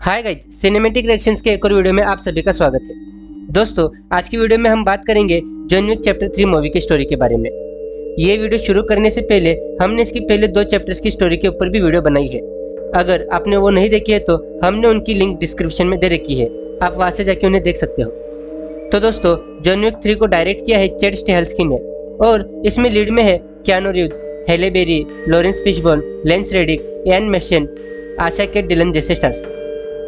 Hi guys, cinematic reactions के एक और वीडियो में आप सभी का स्वागत है। दोस्तों, आज की वीडियो में हम बात करेंगे जॉन विक चैप्टर 3 मूवी की स्टोरी के बारे में। ये वीडियो शुरू करने से पहले हमने इसकी पहले 2 चैप्टर्स की स्टोरी के ऊपर भी वीडियो बनाई है। अगर आपने वो नहीं देखी है तो हमने उनकी लिंक डिस्क्रिप्शन में दे रखी है, आप वहाँ से जाके उन्हें देख सकते हो। तो दोस्तों, जॉन विक 3 को डायरेक्ट किया है चैड स्टेहल्स्की ने और इसमें लीड में है Keanu Reeves, Halle Berry, Laurence Fishburne, Lance Reddick, Ian McShane, Asia Kate Dillon जैसे स्टार्स।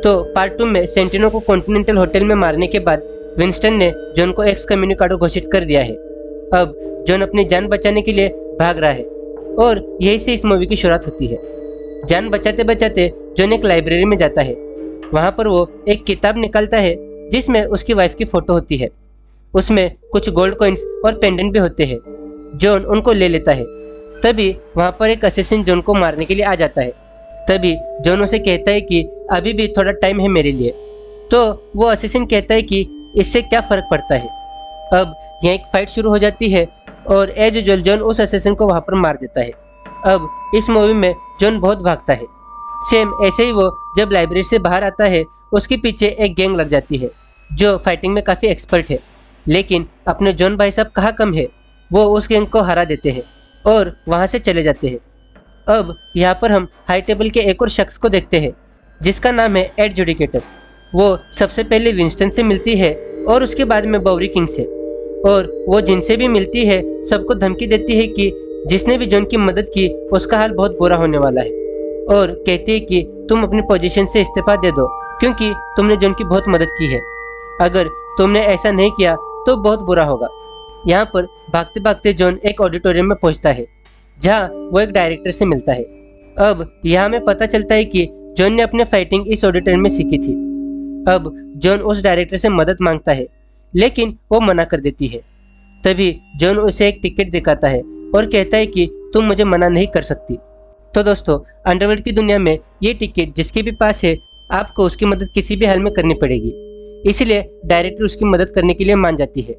तो पार्ट 2 में सेंटिनो को कॉन्टिनेंटल होटल में मारने के बाद विंस्टन ने जॉन को एक्स कम्युनिकाडो घोषित कर दिया है। अब जॉन अपनी जान बचाने के लिए भाग रहा है और यही से इस मूवी की शुरुआत होती है। जान बचाते बचाते जॉन एक लाइब्रेरी में जाता है। वहाँ पर वो एक किताब निकालता है जिसमें उसकी वाइफ की फोटो होती है। उसमें कुछ गोल्ड कॉइन्स और पेंडेंट भी होते हैं। जॉन उनको ले लेता है। तभी वहाँ पर एक असेसिन जॉन को मारने के लिए आ जाता है। तभी जॉन उसे कहता है कि अभी भी थोड़ा टाइम है मेरे लिए। तो वो असेसिन कहता है कि इससे क्या फ़र्क पड़ता है। अब यहाँ एक फाइट शुरू हो जाती है और एज यूजुअल जॉन उस असेसिन को वहाँ पर मार देता है। अब इस मूवी में जॉन बहुत भागता है। सेम ऐसे ही वो जब लाइब्रेरी से बाहर आता है, उसके पीछे एक गैंग लग जाती है जो फाइटिंग में काफ़ी एक्सपर्ट है। लेकिन अपने जॉन भाई साहब कहाँ कम है, वो उस गैंग को हरा देते हैं और वहाँ से चले जाते हैं। अब यहाँ पर हम हाई टेबल के एक और शख्स को देखते हैं जिसका नाम है एडजुडिकेटर। वो सबसे पहले विंस्टन से मिलती है और उसके बाद में बॉबरी किंग से, और वो जिनसे भी मिलती है सबको धमकी देती है कि जिसने भी जॉन की मदद की उसका हाल बहुत बुरा होने वाला है, और कहती है कि तुम अपनी पोजीशन से इस्तीफा दे दो क्योंकि तुमने जॉन की बहुत मदद की है। अगर तुमने ऐसा नहीं किया तो बहुत बुरा होगा। यहाँ पर भागते भागते जॉन एक ऑडिटोरियम में पहुँचता है जहाँ वो एक डायरेक्टर से मिलता है। अब यहाँ में पता चलता है कि जॉन ने अपने फाइटिंग इस ऑडिटोरियम में सीखी थी। अब जॉन उस डायरेक्टर से मदद मांगता है लेकिन वो मना कर देती है। तभी जॉन उसे एक टिकट दिखाता है और कहता है कि तुम मुझे मना नहीं कर सकती। तो दोस्तों, अंडरवर्ल्ड की दुनिया में ये टिकट जिसके भी पास है, आपको उसकी मदद किसी भी हाल में करनी पड़ेगी। इसलिए डायरेक्टर उसकी मदद करने के लिए मान जाती है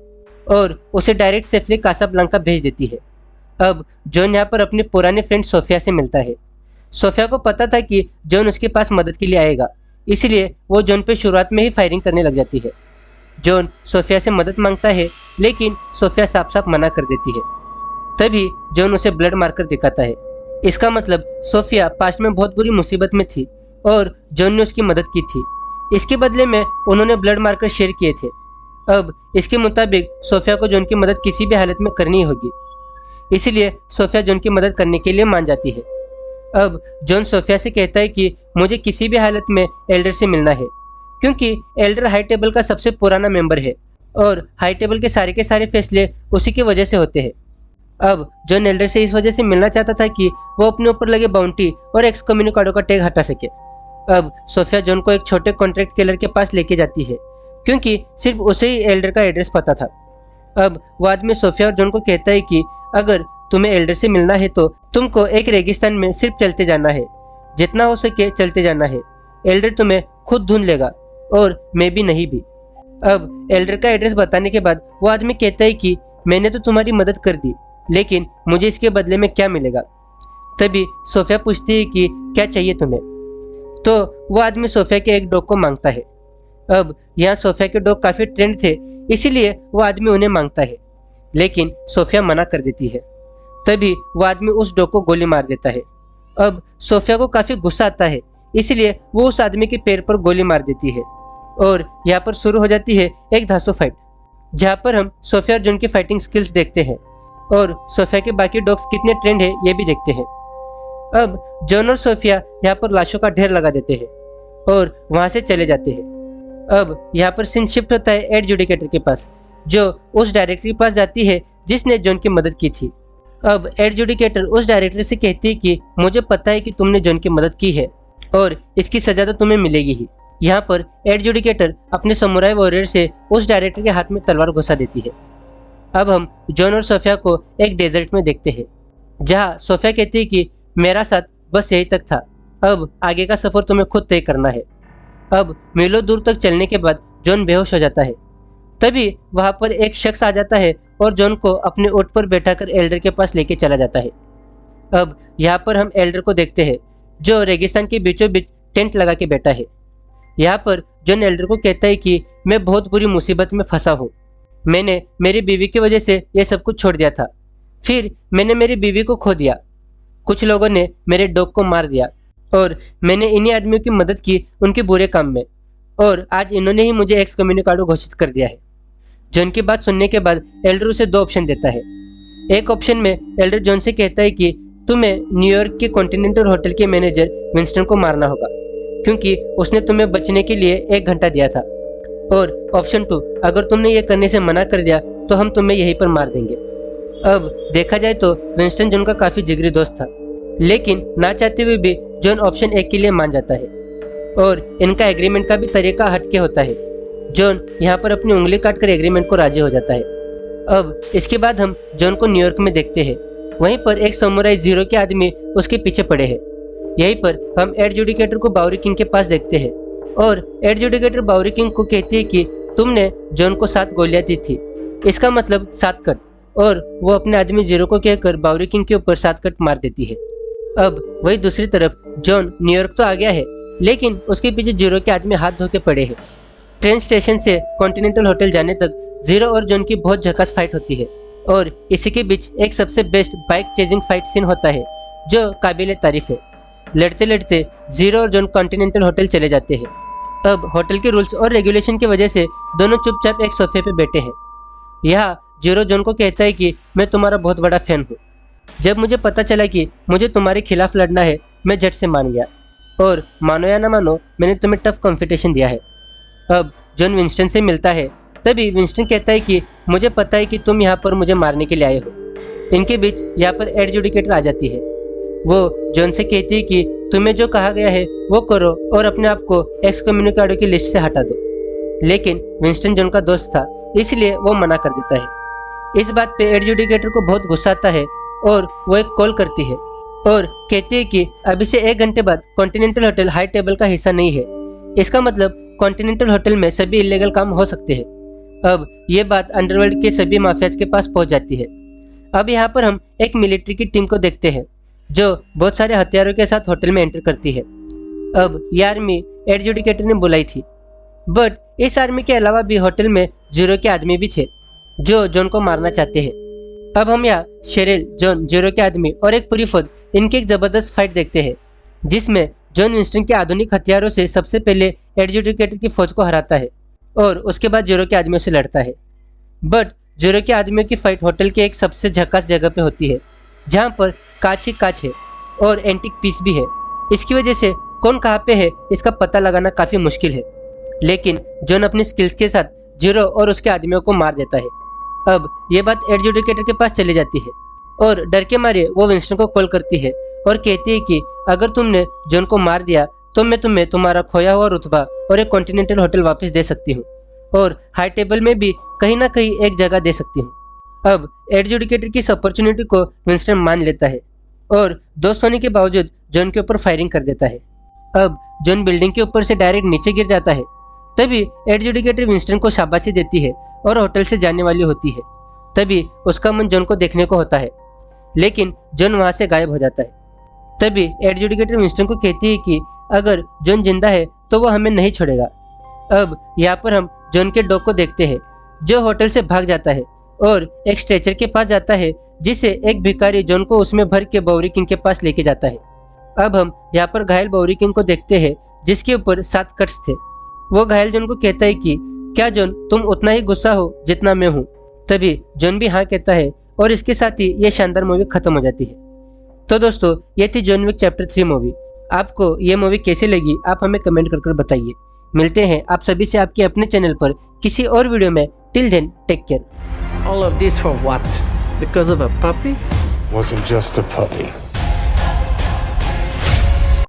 और उसे डायरेक्ट सेफली कासाब्लांका भेज देती है। अब जॉन यहाँ पर अपनी पुरानी फ्रेंड सोफिया से मिलता है। सोफिया को पता था कि जॉन उसके पास मदद के लिए आएगा, इसलिए वो जॉन पे शुरुआत में ही फायरिंग करने लग जाती है। जॉन सोफिया से मदद मांगता है लेकिन सोफिया साफ साफ मना कर देती है। तभी जॉन उसे ब्लड मार्कर दिखाता है। इसका मतलब सोफिया पास्ट में बहुत बुरी मुसीबत में थी और जॉन ने उसकी मदद की थी। इसके बदले में उन्होंने ब्लड मार्कर शेयर किए थे। अब इसके मुताबिक सोफिया को जॉन की मदद किसी भी हालत में करनी होगी, इसलिए सोफिया जॉन की मदद करने के लिए मान जाती है। अब जॉन सोफिया से कहता है कि मुझे किसी भी हालत में एल्डर से मिलना है क्योंकि एल्डर हाई टेबल का सबसे पुराना मेंबर है और हाई टेबल के सारे फैसले उसी की वजह से होते हैं। अब जॉन एल्डर से इस वजह से मिलना चाहता था कि वो अपने ऊपर लगे बाउंटी और एक्स कम्युनिकाडो का टैग हटा सके। अब सोफिया जॉन को एक छोटे कॉन्ट्रैक्ट किलर के पास लेके जाती है क्योंकि सिर्फ उसे ही एल्डर का एड्रेस पता था। अब वो आदमी सोफिया और जॉन को कहता है कि अगर तुम्हें एल्डर से मिलना है तो तुमको एक रेगिस्तान में सिर्फ चलते जाना है, जितना हो सके चलते जाना है। एल्डर तुम्हें खुद ढूंढ लेगा और मैं भी नहीं भी। अब एल्डर का एड्रेस बताने के बाद वो आदमी कहता है कि मैंने तो तुम्हारी मदद कर दी, लेकिन मुझे इसके बदले में क्या मिलेगा। तभी सोफिया पूछती है कि क्या चाहिए तुम्हें। तो वो आदमी सोफिया के एक डॉग को मांगता है। अब यहाँ सोफिया के डॉग काफी ट्रेंड थे, इसीलिए वो आदमी उन्हें मांगता है, लेकिन सोफिया मना कर देती है। तभी वो आदमी उस डॉग को गोली मार देता है। अब सोफिया को काफी गुस्सा आता है, इसलिए वो उस आदमी के पैर पर गोली मार देती है और यहाँ पर शुरू हो जाती है एक धांसू फाइट, जहाँ पर हम सोफिया और जॉन की फाइटिंग स्किल्स देखते हैं और सोफिया के बाकी डॉग्स कितने ट्रेंड है ये भी देखते हैं। अब जॉन और सोफिया यहाँ पर लाशों का ढेर लगा देते हैं और वहाँ से चले जाते हैं। अब यहाँ पर सीन शिफ्ट होता है एडजुडिकेटर के पास, जो उस डायरेक्टर के पास जाती है जिसने जॉन की मदद की थी। अब एडजुडिकेटर उस डायरेक्टर से कहती है कि मुझे पता है कि तुमने जॉन की मदद की है और इसकी सजा तो तुम्हें मिलेगी ही। यहाँ पर एडजुडिकेटर अपने समुराई वॉरियर से उस डायरेक्टर के हाथ में तलवार घुसा देती है। अब हम जॉन और सोफिया को एक डेजर्ट में देखते हैं, जहाँ सोफिया कहती है कि मेरा साथ बस यही तक था, अब आगे का सफर तुम्हें खुद तय करना है। अब मीलों दूर तक चलने के बाद जॉन बेहोश हो जाता है। तभी वहाँ पर एक शख्स आ जाता है और जॉन को अपने ऊंट पर बैठाकर एल्डर के पास लेके चला जाता है। अब यहाँ पर हम एल्डर को देखते हैं जो रेगिस्तान के बीचों बीच टेंट लगा के बैठा है। यहाँ पर जॉन एल्डर को कहता है कि मैं बहुत बुरी मुसीबत में फंसा हूँ। मैंने मेरी बीवी की वजह से ये सब कुछ छोड़ दिया था। फिर मैंने मेरी बीवी को खो दिया। कुछ लोगों ने मेरे डॉग को मार दिया और मैंने इन्हीं आदमियों की मदद की उनके बुरे काम में, और आज इन्होंने ही मुझे एक्स कम्युनिकाडो घोषित कर दिया है। जॉन की बात सुनने के बाद एल्डर उसे 2 ऑप्शन देता है। एक ऑप्शन में एल्डर जॉन से कहता है कि तुम्हें न्यूयॉर्क के कॉन्टिनेंटल होटल के मैनेजर विंस्टन को मारना होगा, क्योंकि उसने तुम्हें बचने के लिए 1 घंटा दिया था। और ऑप्शन 2, अगर तुमने ये करने से मना कर दिया तो हम तुम्हें यहीं पर मार देंगे। अब देखा जाए तो विंस्टन जॉन का काफ़ी जिगरी दोस्त था, लेकिन ना चाहते हुए भी जॉन ऑप्शन 1 के लिए मान जाता है। और इनका एग्रीमेंट का भी तरीका हटके होता है। जॉन यहाँ पर अपनी उंगली काटकर एग्रीमेंट को राजी हो जाता है। अब इसके बाद हम जॉन को न्यूयॉर्क में देखते हैं। वहीं पर एक समुराई जीरो के आदमी उसके पीछे पड़े हैं। यहीं पर हम एड जुडिकेटर को बाउरी किंग के पास देखते हैं, और एड जुडिकेटर बाउरी किंग को कहती है कि तुमने जॉन को 7 गोलियां दी थी, इसका मतलब 7 कट, और वो अपने आदमी जीरो को कहकर बाउरी किंग के ऊपर 7 कट मार देती है। अब वही दूसरी तरफ जॉन न्यूयॉर्क तो आ गया है, लेकिन उसके पीछे जीरो के आदमी हाथ धो के पड़े हैं। ट्रेन स्टेशन से कॉन्टिनेंटल होटल जाने तक जीरो और जॉन की बहुत झकास फाइट होती है, और इसी के बीच एक सबसे best bike chasing fight scene होता है जो काबिल तारीफ है। लड़ते लड़ते जीरो और जॉन कॉन्टिनेंटल होटल चले जाते हैं। अब होटल के रूल्स और रेगुलेशन की वजह से दोनों चुपचाप एक सोफे पे बैठे हैं। यहाँ जीरो जॉन को कहता है कि मैं तुम्हारा बहुत बड़ा फैन हूँ। जब मुझे पता चला कि मुझे तुम्हारे खिलाफ लड़ना है, मैं झट से मान गया, और मानो या ना मानो मैंने तुम्हें टफ कॉम्पिटिशन दिया है। अब जॉन विंस्टन से मिलता है, तभी विंस्टन कहता है कि मुझे पता है कि तुम यहाँ पर मुझे मारने के लिए आए हो। इनके बीच यहाँ पर एड जुडिकेटर आ जाती है। वो जॉन से कहती है कि तुम्हें जो कहा गया है वो करो और अपने आप को एक्स कम्युनिकाडो की लिस्ट से हटा दो। लेकिन विंस्टन जॉन का दोस्त था, इसलिए वो मना कर देता है। इस बात पे एड जुडिकेटर को बहुत गुस्सा आता है, और वो एक कॉल करती है और कहती है कि अभी से 1 घंटे बाद कॉन्टिनेंटल होटल हाई टेबल का हिस्सा नहीं है। इसका मतलब कॉन्टिनेंटल होटल में सभी इलीगल काम हो सकते हैं। अब ये बात अंडरवर्ल्ड के सभी माफियाज के पास पहुंच जाती है। अब यहाँ पर हम एक मिलिट्री की टीम को देखते हैं जो बहुत सारे हथियारों के साथ होटल में एंटर करती है। अब ये आर्मी एड जुडिकेटर ने बुलाई थी, बट इस आर्मी के अलावा भी होटल में जीरो के आदमी भी थे जो जॉन को मारना चाहते हैं। अब हम यहाँ शेरिल, जॉन, जीरो के आदमी और एक पूरी फौज, इनकी एक जबरदस्त फाइट देखते हैं, जिसमें जॉन विंस्टन के आधुनिक हथियारों से सबसे पहले एड जुडिकेटर की फौज को हराता है और उसके बाद जीरो के आदमियों से लड़ता है। बट जीरो के आदमियों की फाइट होटल के एक सबसे झकास जगह पे होती है, जहाँ पर कांच ही कांच है और एंटीक पीस भी है। इसकी वजह से कौन कहाँ पे है इसका पता लगाना काफ़ी मुश्किल है, लेकिन जॉन अपनी स्किल्स के साथ जीरो और उसके आदमियों को मार देता है। अब ये बात एड जुडिकेटर के पास चली जाती है, और डर के मारे वो विंस्टन को कॉल करती है और कहती है कि अगर तुमने जॉन को मार दिया तो मैं तुम्हें तुम्हारा खोया हुआ रुतबा और एक कॉन्टिनेंटल होटल वापस दे सकती हूँ, और हाई टेबल में भी कहीं ना कहीं एक जगह दे सकती हूँ। अब एड जुडिकेटर की इस अपॉर्चुनिटी को विंस्टन मान लेता है और दोस्त होने के बावजूद जॉन के ऊपर फायरिंग कर देता है। अब जॉन बिल्डिंग के ऊपर से डायरेक्ट नीचे गिर जाता है। तभी एड जुडिकेटर विंस्टन को शाबाशी देती है और होटल से जाने वाली होती है। तभी उसका मन जॉन को देखने को होता है, लेकिन जॉन वहां से गायब हो जाता है। तभी एड जुडिकेटर विंस्टन को कहती है कि अगर जॉन जिंदा है तो वो हमें नहीं छोड़ेगा। अब यहाँ पर हम जॉन के डॉग को देखते हैं जो होटल से भाग जाता है और एक स्ट्रेचर के पास जाता है, जिसे एक भिखारी जॉन को उसमें भर के बाउरी किंग के पास लेके जाता है। अब हम यहाँ पर घायल बाउरी किंग को देखते हैं जिसके ऊपर 7 कट्स थे। वो घायल जॉन को कहता है कि क्या जॉन तुम उतना ही गुस्सा हो जितना मैं हूँ। तभी जॉन भी हाँ कहता है और इसके साथ ही ये शानदार मूवी खत्म हो जाती है। तो दोस्तों ये थी जॉन विक चैप्टर 3 मूवी। आपको ये मूवी कैसी लगी आप हमें कमेंट कर बताइए। मिलते हैं आप सभी से आपके अपने चैनल पर किसी और वीडियो में। Till then take care. All of this for what? Because of a puppy? Wasn't just a puppy.